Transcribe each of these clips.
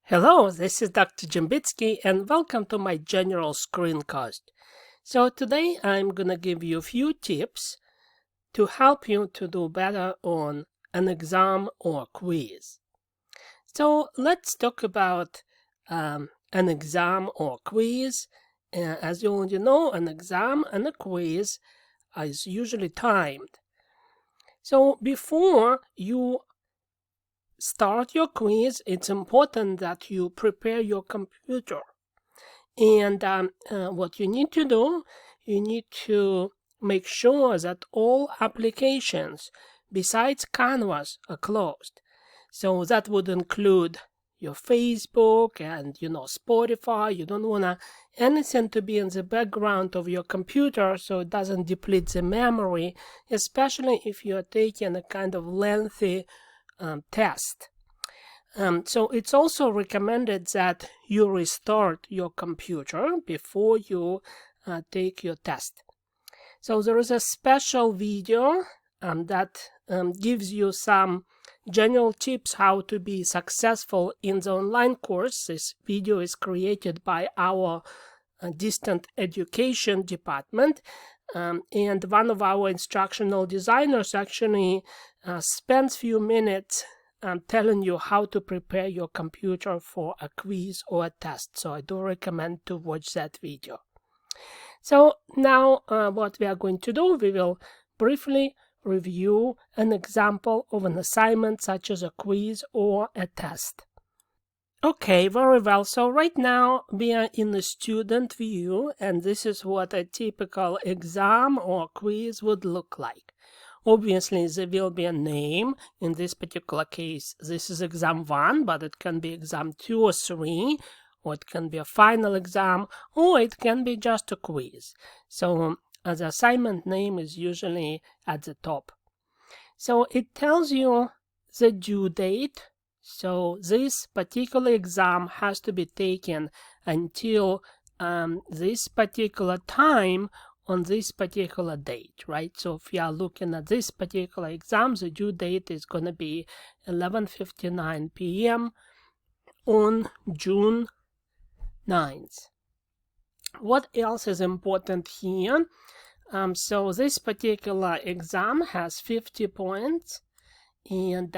Hello, this is Dr. Jimbitsky and welcome to my general screencast. So today I'm going to give you a few tips to help you to do better on an exam or quiz. So let's talk about an exam or quiz. As you already know, an exam and a quiz is usually timed. So before you start your quiz, it's important that you prepare your computer. And what you need to do, you need to make sure that all applications besides Canvas are closed. So that would include your Facebook and, Spotify. You don't want anything to be in the background of your computer so it doesn't deplete the memory, especially if you're taking a kind of lengthy test. So it's also recommended that you restart your computer before you take your test. So there is a special video that gives you some general tips how to be successful in the online course. This video is created by our distant education department. And one of our instructional designers actually spends few minutes telling you how to prepare your computer for a quiz or a test. So I do recommend to watch that video. So now what we are going to do, we will briefly review an example of an assignment such as a quiz or a test. Okay, very well. So right now we are in the student view, and this is what a typical exam or quiz would look like. Obviously, there will be a name. In this particular case, this is exam 1, but it can be exam 2 or 3, or it can be a final exam, or it can be just a quiz. So the assignment name is usually at the top. So it tells you the due date. So this particular exam has to be taken until this particular time on this particular date, right? So if you are looking at this particular exam, the due date is going to be 11:59 p.m. on June 9th. What else is important here? So this particular exam has 50 points, and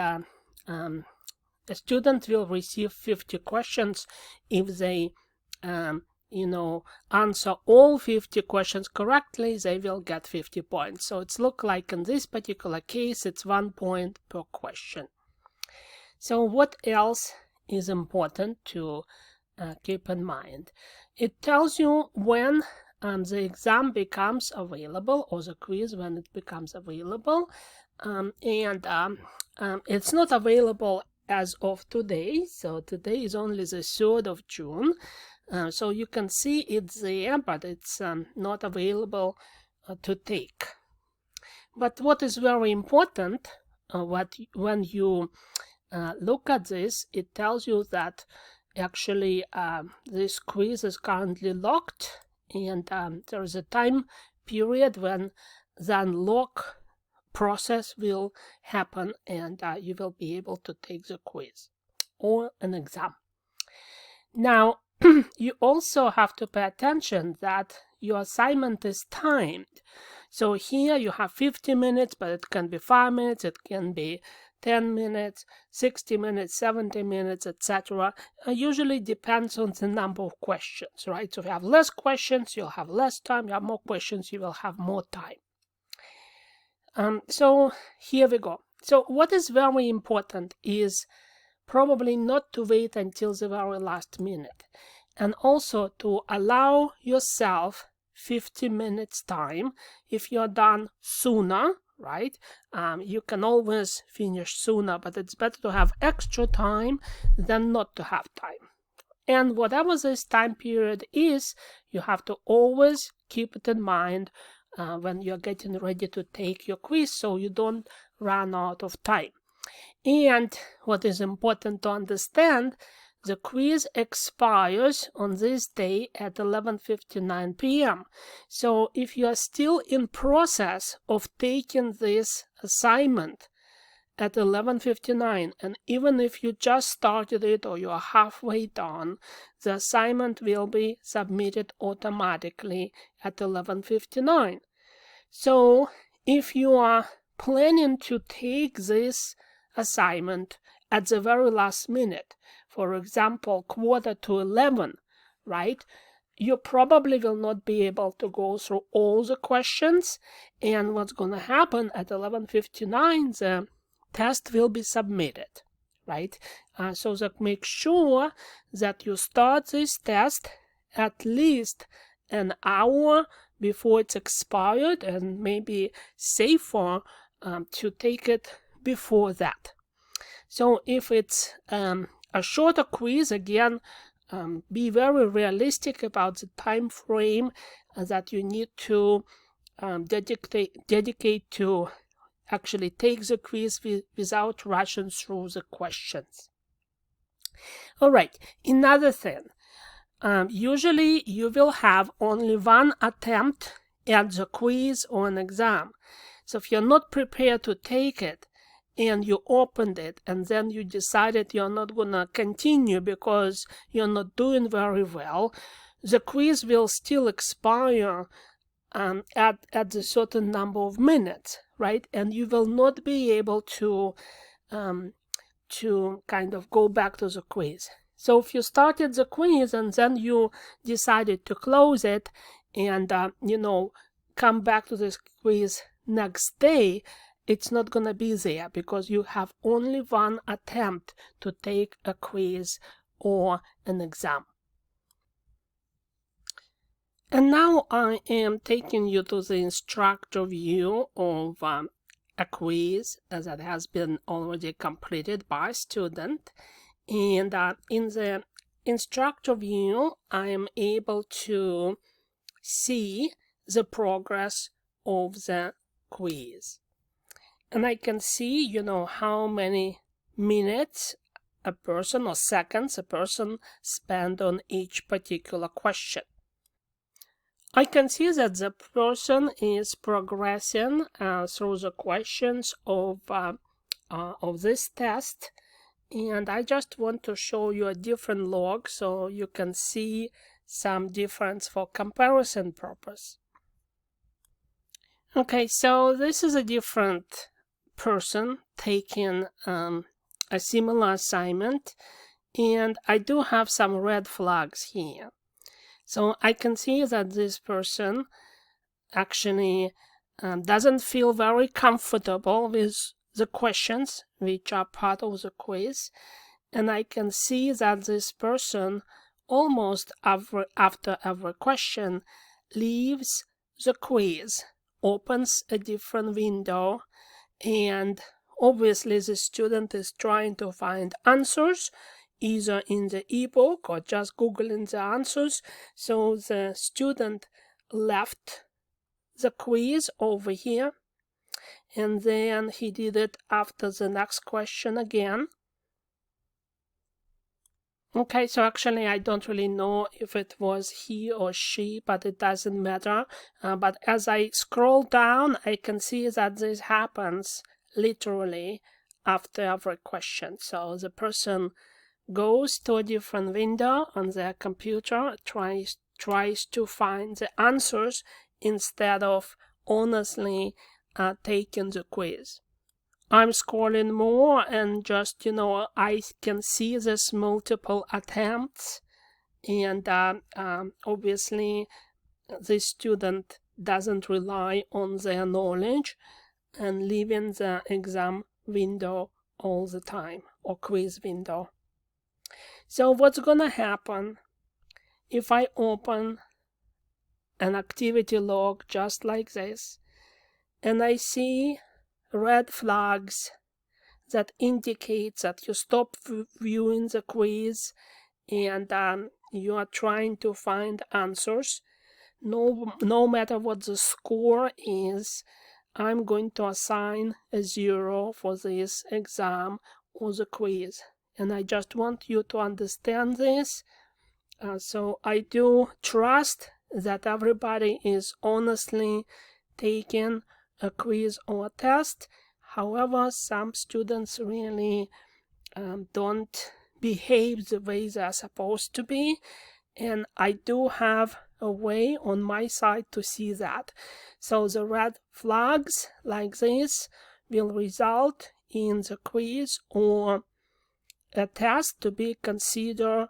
a student will receive 50 questions if they answer all 50 questions correctly. They will get 50 points. So it's look like in this particular case it's 1 point per question. So what else is important to keep in mind? It tells you when the exam becomes available, or the quiz when it becomes available, and it's not available as of today. So today is only the 3rd of June. So you can see it's there, but it's not available to take. But what is very important, when you look at this, it tells you that actually this quiz is currently locked, and there is a time period when the unlock process will happen, and you will be able to take the quiz or an exam. Now, you also have to pay attention that your assignment is timed. So here you have 50 minutes, but it can be 5 minutes, it can be 10 minutes, 60 minutes, 70 minutes, etc. Usually depends on the number of questions, right? So if you have less questions, you'll have less time. You have more questions, you will have more time. So here we go. So what is very important is probably not to wait until the very last minute, and also to allow yourself 50 minutes time. If you're done sooner, right, you can always finish sooner, but it's better to have extra time than not to have time. And whatever this time period is, you have to always keep it in mind when you're getting ready to take your quiz, so you don't run out of time. And what is important to understand, the quiz expires on this day at 11:59 p.m. So if you are still in process of taking this assignment at 11:59, and even if you just started it or you're halfway done, the assignment will be submitted automatically at 11:59. So if you are planning to take this assignment at the very last minute, for example, 11:15, right? You probably will not be able to go through all the questions, and what's going to happen at 11:59, the test will be submitted, right? So that make sure that you start this test at least an hour before it's expired, and maybe safer to take it before that. So if it's a shorter quiz, again, be very realistic about the time frame that you need to dedicate to actually take the quiz without rushing through the questions. All right, another thing. Usually you will have only one attempt at the quiz or an exam. So if you're not prepared to take it, and you opened it, and then you decided you're not going to continue because you're not doing very well, the quiz will still expire at a certain number of minutes, right? And you will not be able to kind of go back to the quiz. So if you started the quiz and then you decided to close it and, come back to this quiz next day, it's not going to be there because you have only one attempt to take a quiz or an exam. And now I am taking you to the instructor view of a quiz that has been already completed by a student. And in the instructor view, I am able to see the progress of the quiz. And I can see, how many minutes a person or seconds a person spent on each particular question. I can see that the person is progressing through the questions of this test. And I just want to show you a different log so you can see some difference for comparison purpose. Okay, so this is a different person taking a similar assignment, and I do have some red flags here. So I can see that this person actually doesn't feel very comfortable with the questions which are part of the quiz, and I can see that this person almost after every question leaves the quiz, opens a different window, and obviously the student is trying to find answers either in the ebook or just googling the answers. So the student left the quiz over here, and then he did it after the next question again. Okay, so actually I don't really know if it was he or she, but it doesn't matter. But as I scroll down, I can see that this happens literally after every question. So the person goes to a different window on their computer, tries to find the answers instead of honestly taking the quiz. I'm scrolling more and just, I can see this multiple attempts, and obviously the student doesn't rely on their knowledge and leaving the exam window all the time, or quiz window. So what's gonna happen if I open an activity log just like this, and I see red flags that indicate that you stop viewing the quiz and you are trying to find answers. No matter what the score is, I'm going to assign a 0 for this exam or the quiz. And I just want you to understand this. So I do trust that everybody is honestly taking a quiz or a test. However, some students really don't behave the way they're supposed to be, and I do have a way on my side to see that. So the red flags like this will result in the quiz or a test to be considered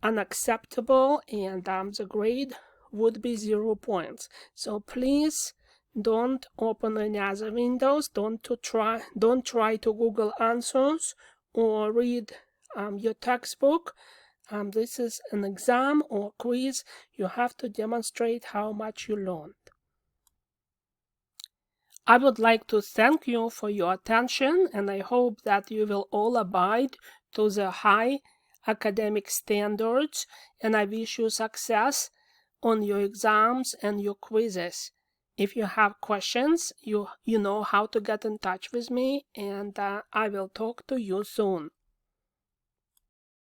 unacceptable, and the grade would be 0 points. So please don't open any other windows. Don't try to Google answers or read your textbook. This is an exam or quiz. You have to demonstrate how much you learned. I would like to thank you for your attention, and I hope that you will all abide to the high academic standards, and I wish you success on your exams and your quizzes. If you have questions, you know how to get in touch with me, and I will talk to you soon.